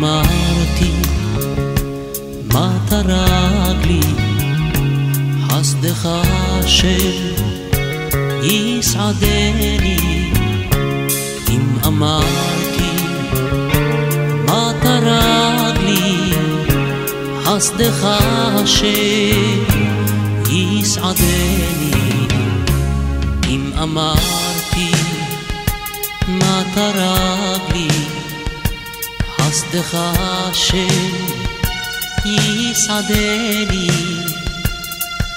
אמרתי מטרה רגלי חסדך השם יסעדני אם אמרתי מטרה רגלי חסדך השם יסעדני אם אמרתי מטרה רגלי חסדך השם יסעדני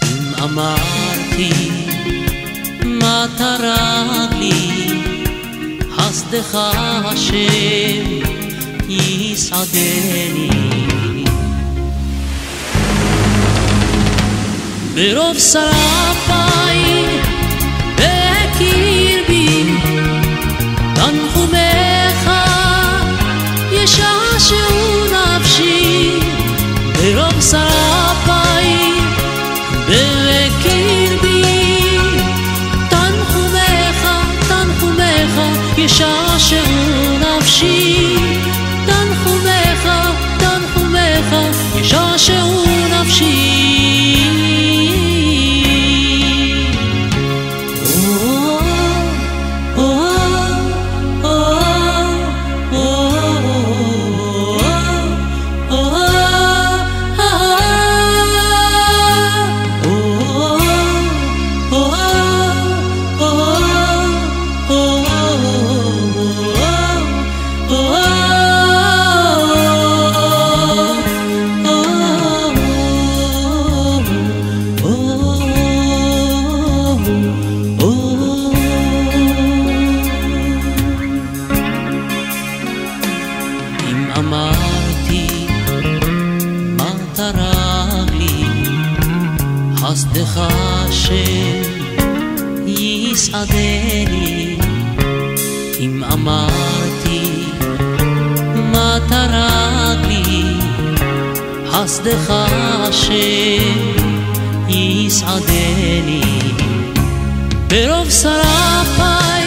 אם אמרתי מטרה רגלי חסדך השם יסעדני ברוב שרפיי בהכיר בי תנחומך ישעשעו נפשי ברוב שרפיי בהכיר בי תנחומך ישעשעו נפשי תנחומך ישעשעו נפשי חסדך השם יסעדני אם אמרתי מטרה רגלי חסדך השם יסעדני ברוב שרפיי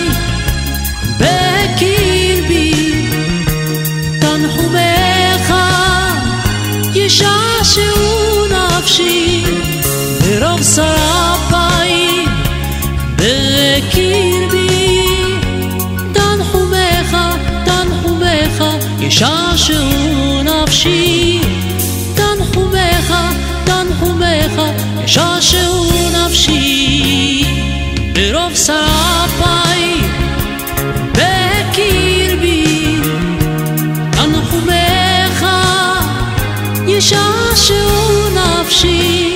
בהכיר בי תנחומך ישעשעו נפשי ברוב שרפיי בהכיר בי תנחומך ישעשעו נפשי תנחומך ישעשעו נפשי ברוב שרפיי בהכיר בי תנחומך ישעשעו נפשי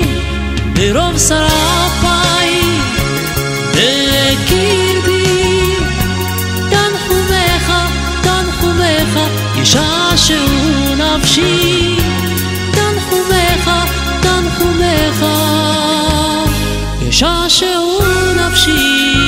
ברוב שרפיי בהכיר בי תנחומך ישעשעו נפשי תנחומך ישעשעו נפשי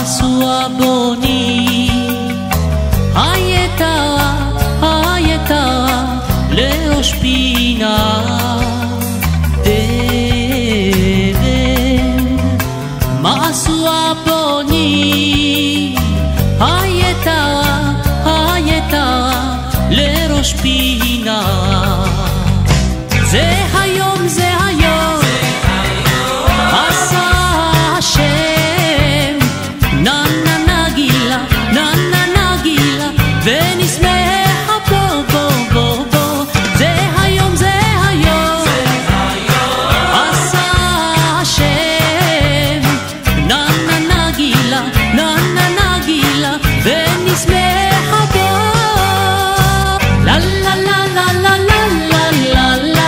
עשו הבונים פינה מה עשו הפונים הייתה לראש פינה זה היום עשה השם ננה גילה ונשמחה בו זה היום עשה השם ננה גילה ונשמחה בו לה לה לה לה לה לה לה לה לה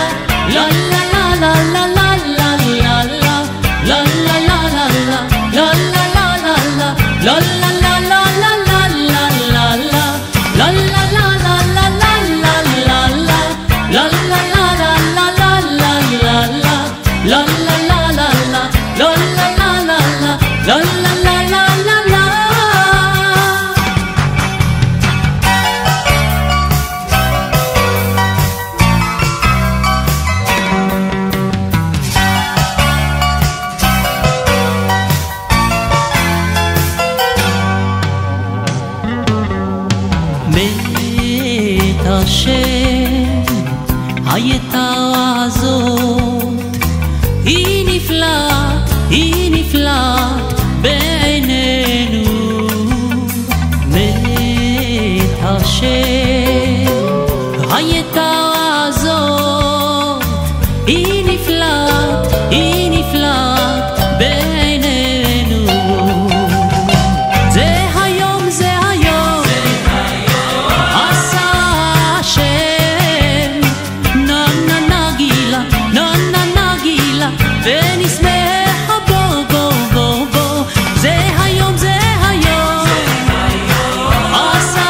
הייתה הזאת היא נפלאת בעינינו מת השם הייתה הזאת היא נפלאת בעינינו זה היום עשה השם ננה גילה ונשמחה בו זה היום עשה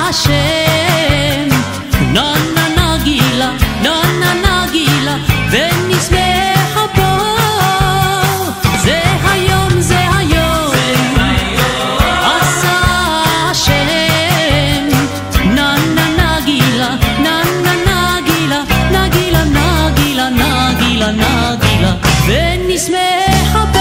השם ננה גילה ונשמחה בו זה היום עשה השם ננה גילה ונשמחה בו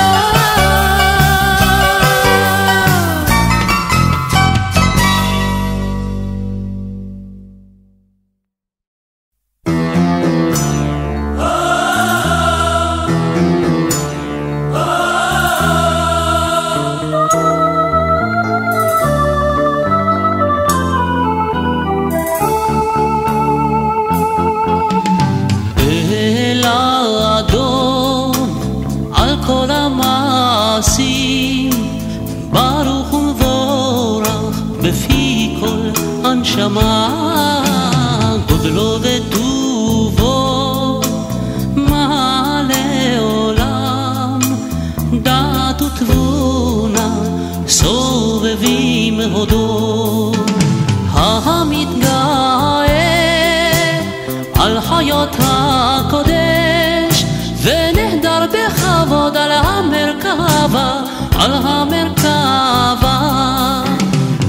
ברוך ומבורך בפי כל הנשמה גודלו וטובו מה לעולם דעת ותבונה סובבים הודו המתגאה על חיות הקודש ונהדר בכבוד על המרכבה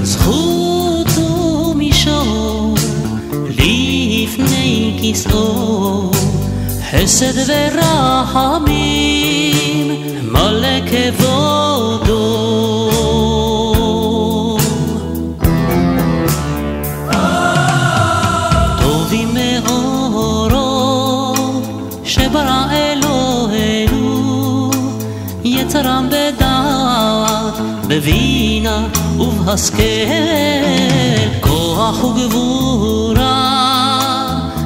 זכות ומישור לפני כיסאו חסד ורחמים מלא כבודו טובים מאורו שברא אלוהינו יצרם בדעת בבינה ובהשכל כוח וגבורה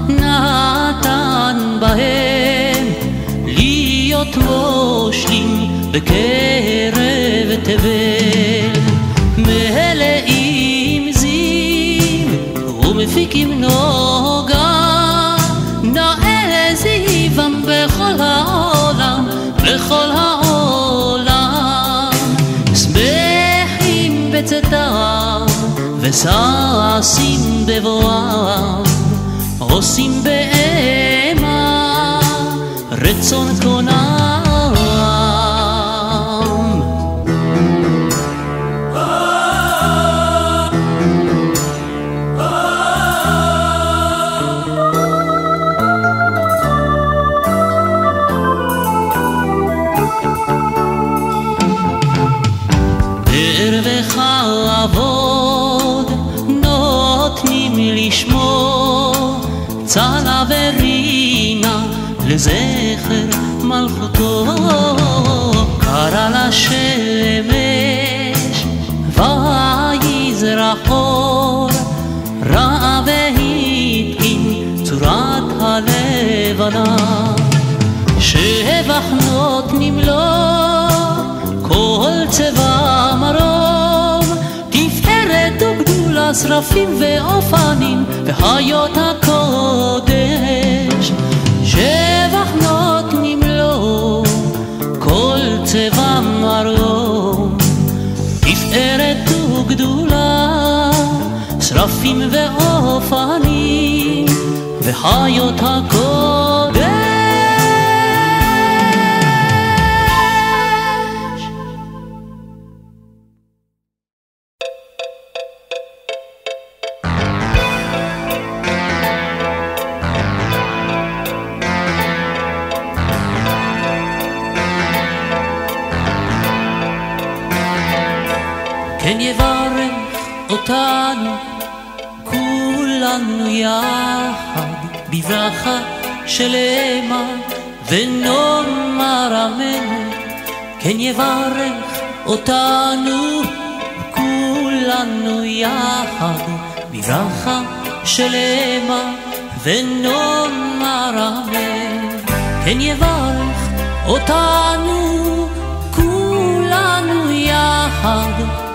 נתן בהם להיות מושלים בקרב תבל מלאים זיו ומפיקים נוגה נאה זיוום בכל העולם שמחים בצאתם וששים בבואם עושים באמה רצון קונם לזכר מלכותו. קרא לשמש ויזרח אור, ראה והתקין צורת הלבנה. שבע נותנים לו כל צבע מרום, תפארת וגדולה, שרפים ואופנים וחיות הקודש. שבח נותנים לו כל צבע מרום, תפארת וגדולה, שרפים ואופנים וחיות הקודש. כן יברך אותנו כולנו יחד בברכה שלמה ונאמר אמן. כן יברך אותנו כולנו יחד בברכה שלמה ונאמר אמן. כן יברך אותנו כולנו יחד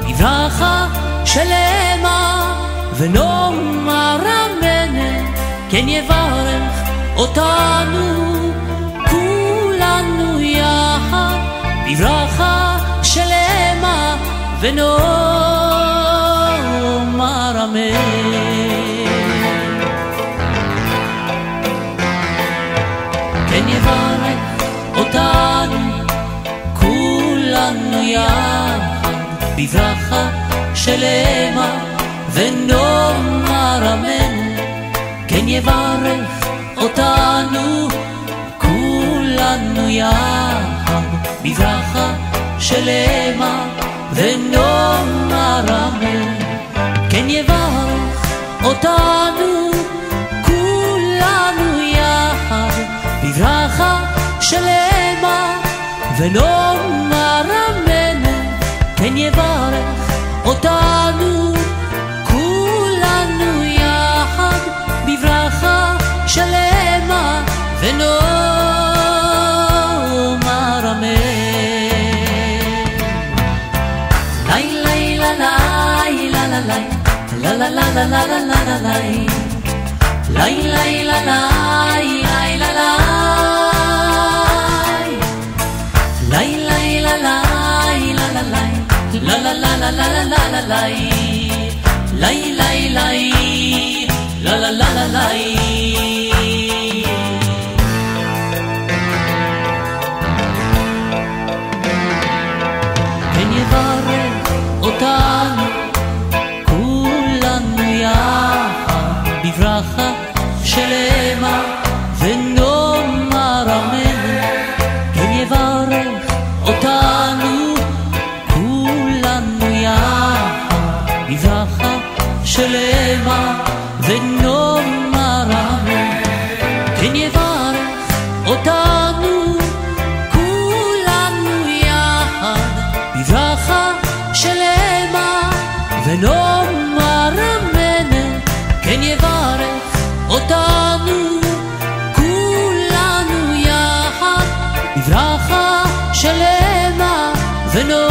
בברכה שלמה ונאמר אמן. כן יברך אותנו כולנו יחד בברכה שלמה ונאמר אמן. כן יברך אותנו כולנו יחד בברכה שלמה ונאמר אמן. כן יברך אותנו כולנו יחד בברכה שלמה ונאמר אמן. כן יברך אותנו כולנו יחד בברכה שלמה ונאמר אמן. כן יברך אותנו כולנו יחד בברכה שלמה ונאמר אמן. ליי ליי ליי ליי ליי ליי ליי ליי ליי ליי la la la la la la la la la lay lay lay la la la la la. כן יברך אותנו כולנו יחד בברכה שלמה ונאמר אמן. כן יברך אותנו בברכה שלמה ונאמר אמן. כן יברך אותנו כולנו יחד בברכה שלמה ונאמר אמן. כן יברך אותנו כולנו יחד בברכה שלמה ונאמר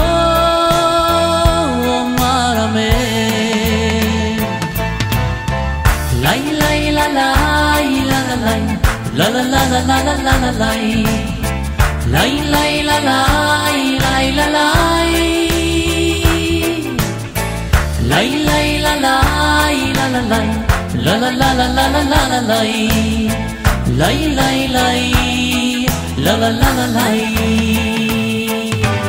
אמן. ליי ליי ליי ליי ליי ליי ליי ליי ליי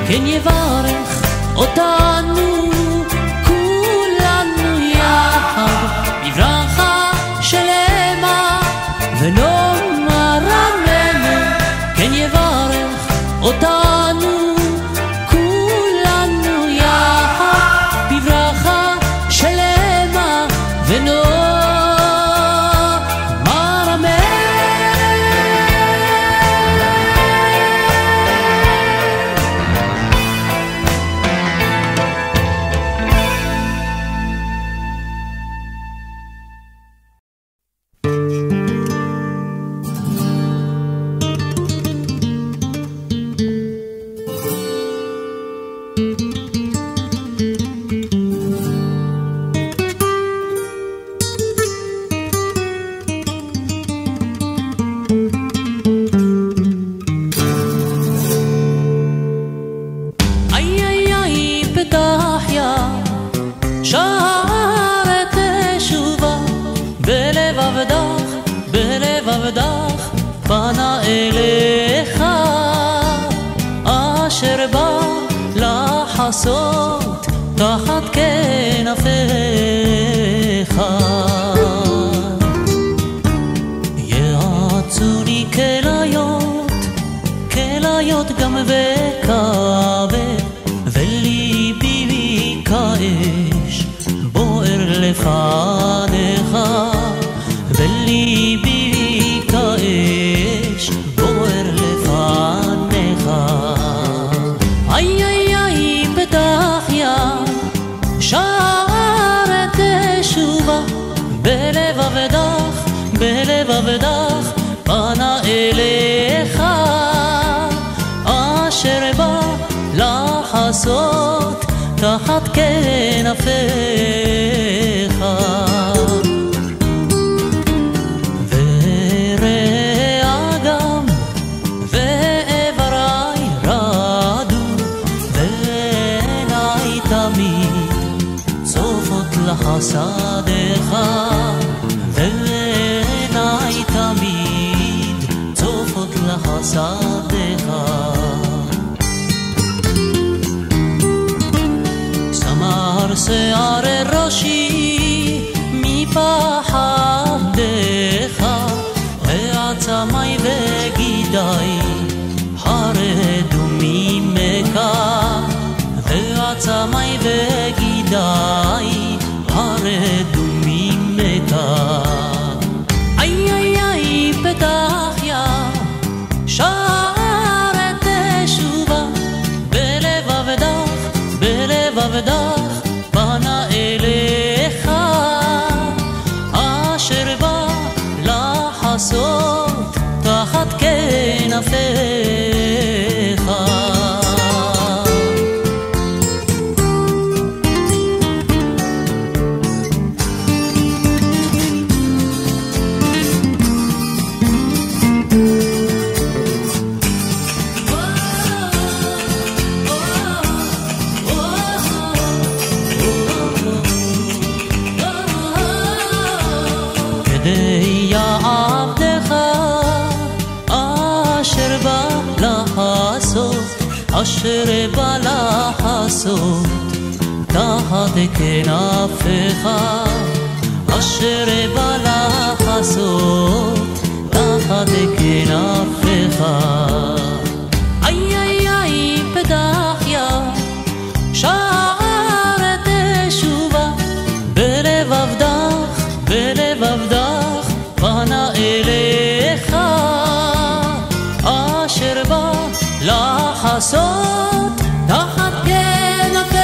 כן יברך אותנו כולנו יחד בברכה שלמה ונאמר אמן. כן יברך אותנו כולנו יחד בברכה שלמה ונאמר אמן. לחסות תחת כנפיך. ירצוני כליות גם וכבד, וליבי כאש בוער לפניך, וליבי כאש בוער לפניך. איי איי איי פתחיה שער תשובה, בלב אבדך פנה אליך, אשר בא לחסות תחת כנפיך. ורע גם ואיברי רעדו, ועיני תמיד צופות לחסדך, ועיני תמיד צופות לחסדך. סמר שערי ראשי מפחדך, ועצמי וגידי חרדו ממך, ועצמי וגידי חרדו ממך. איי איי איי פתחיה שער תשובה, בלב אבדך פנה אליך, אשר בא לחסות תחת כנפיך. אשר בא לחסות תחת כנפיך, אשר בא לחסות תחת כנפיך. איי איי איי פתחיה שער תשובה, בלב אבדך פנה אליך, אשר בא לחסות תחת כנפיך.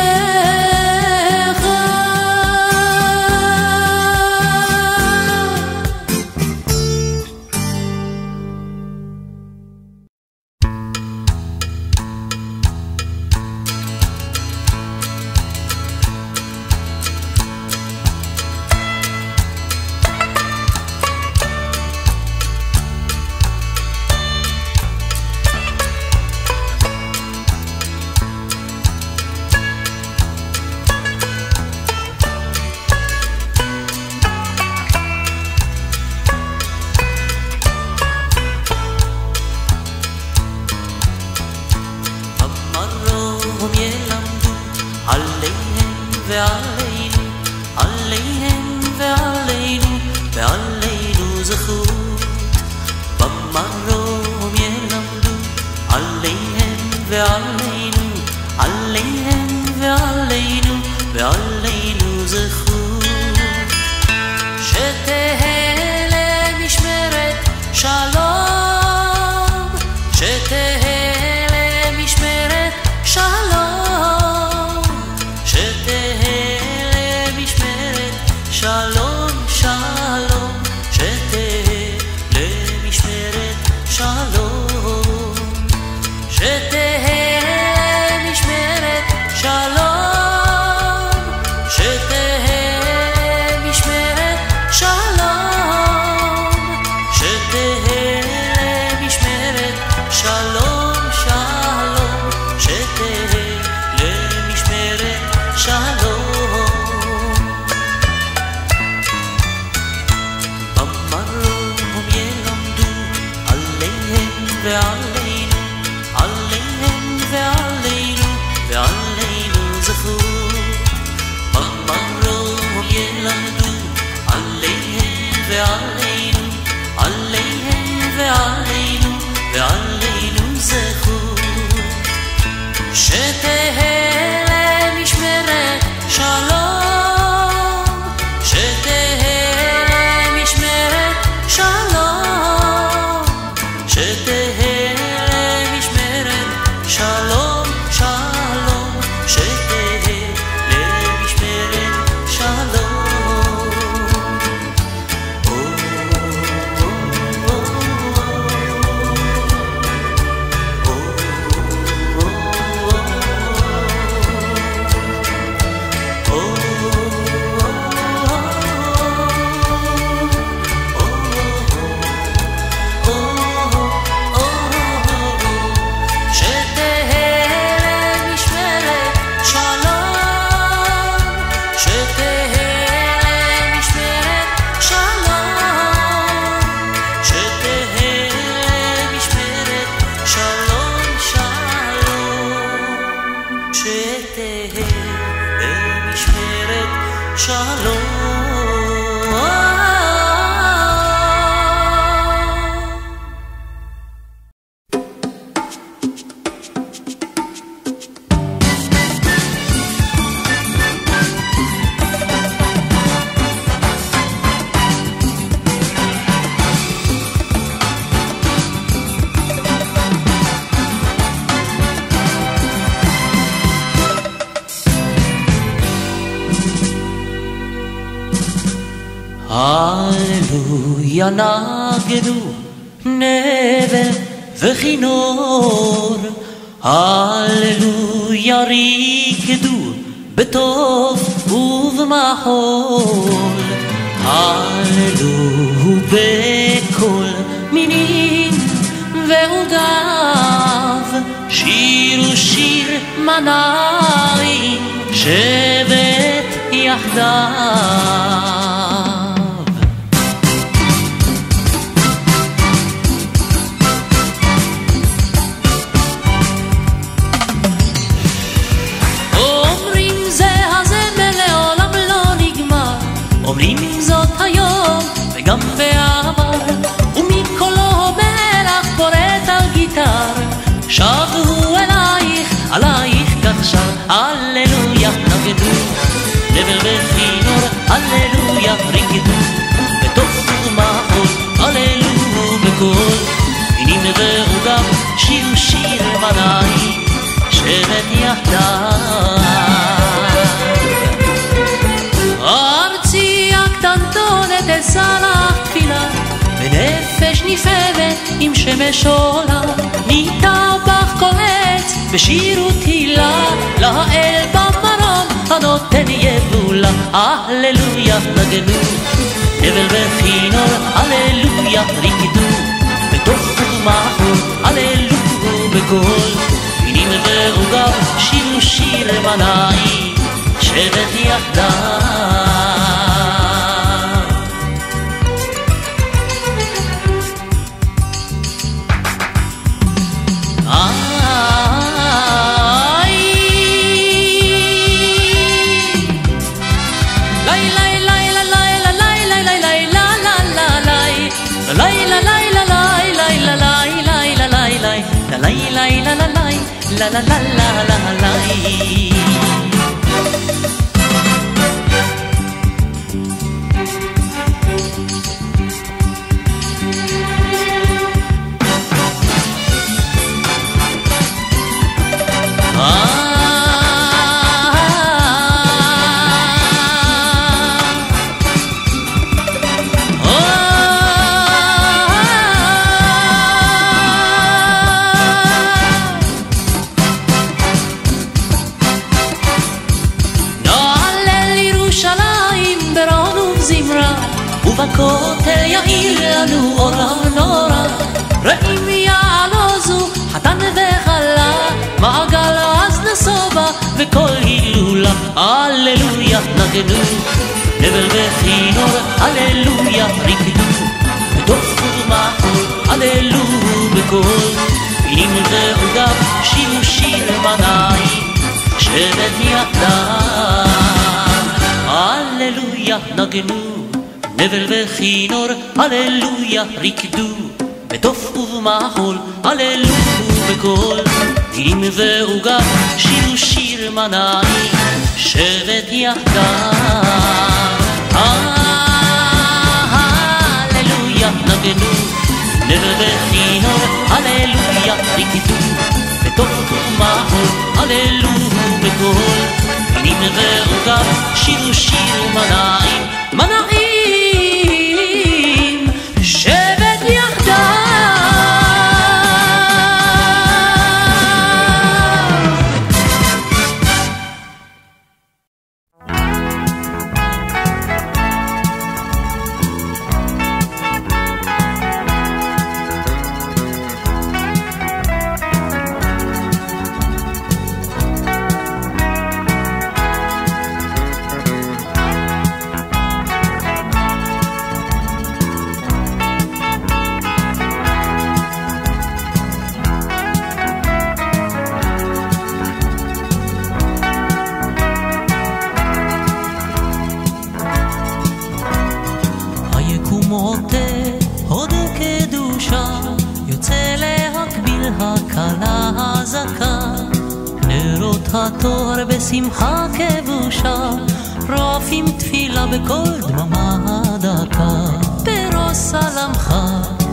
שלום, שתהא משמרת שלום, שתהא משמרת שלום, שלום, שתהא למשמרת שלום. הללויה נגנו נבל וכינור, הללויה ריקדו בטוב ובמחול, הללו בכל מינים ועודיו, שירו שיר מנעים שבט יחדיו. אומרים זאת היום וגם בעבר, ומקולו מלח פורט על גיטר, שבו אלייך, עלייך כך שר, הללויה נגנו נבל וכינור, הללויה ריקדו בתוך ומחול, הללו בקול מינים ועוגב, שירו שיר מנעים שבט יחדיו. ארצי הקטנטונת אשא לך תפילה, בנפש נפעמת עם שמש עולה, ניטע בך כל עץ בשיר ותהילה, לאל במרום הנותן יבולה, הללויה נגנו נבל וכינור, הללויה ריקדו בתוך ומחול, הללו בקול מינים ועוגב, שירו שיר מנעים שבט יחדיו. La la la la la la. ובכותל יאיר לנו אור הנורא, רעים יעלוזו חתן וכלה, מעגל אז נסובה וכל הילולה, הללויה נגנו נבל וכינור, הללויה ריקדו בתוך ומחול, הללו בקול מינים ועוגב, שירו שיר מנעים שבט יחדיו, הללויה נגנו נבל וכינור, הללויה ריקדו בתוף ובמחול, הללו בקול מינים ועוגב, שירו שיר מנעים שבת יחדיו. הללויה נגנו, נר וכינור, הללויה ריקדו, בתוך מחול, הללו בקול, פנים ועוגב, שירו שיר מנעים, מנעים, שבת יחדיו. התור בשמחה כבושה, רופאים תפילה בכל דממה דקה. פרוס עלמך,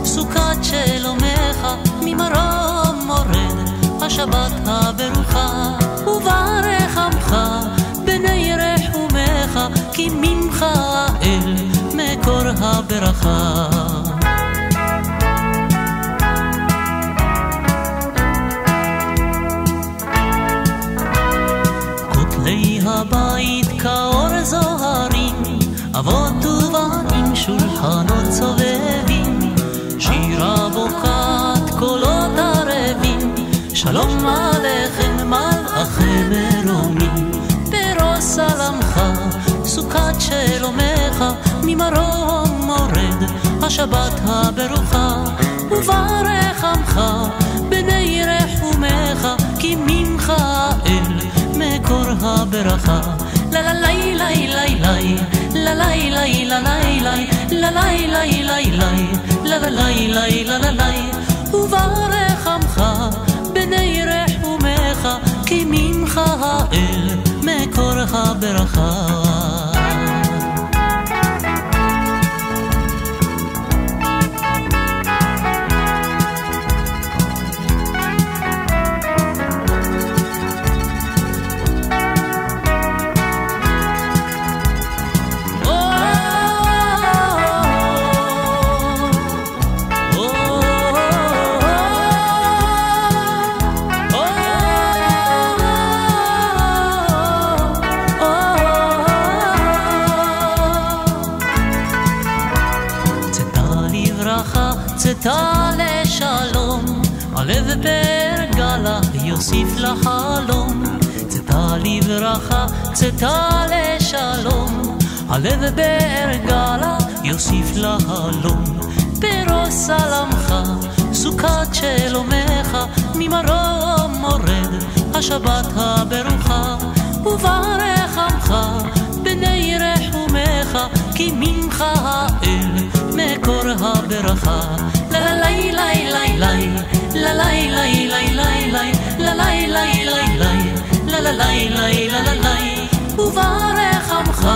סוכת שלומך, ממרום מורד השבת הברוכה. וברך עמך בני רחומך, כי ממך האל מקור הברכה. הבית כאור זוהרים, אבות ובנים שולחנות סובבים, שירה בוקעת קולות ערבים, שלום עליכם מלאכי מרומים. פרוס עלמך, סוכת שלומך, ממרום מורד השבת הברוכה. וברך עמך בני רחומך, כי ממך האל מקור הברכה. לה לה לה לה לה לה לה לה לה לה לה לה לה. וברך עמך בני רחומך, כי ממך האל מקור הברכה. צאתה לשלום, הלב ברגלה יוסיף לחלום. צאתה לברכה, צאתה לשלום, הלב ברגלה יוסיף לחלום. פרוס עלמך, סוכת שלומך, ממרום מורד השבת הברוכה. וברך עמך בני רחומך, כי ממך האל מקור הברכה. לה לה לה לה לה לה לה לה לה לה לה לה. וברך עמך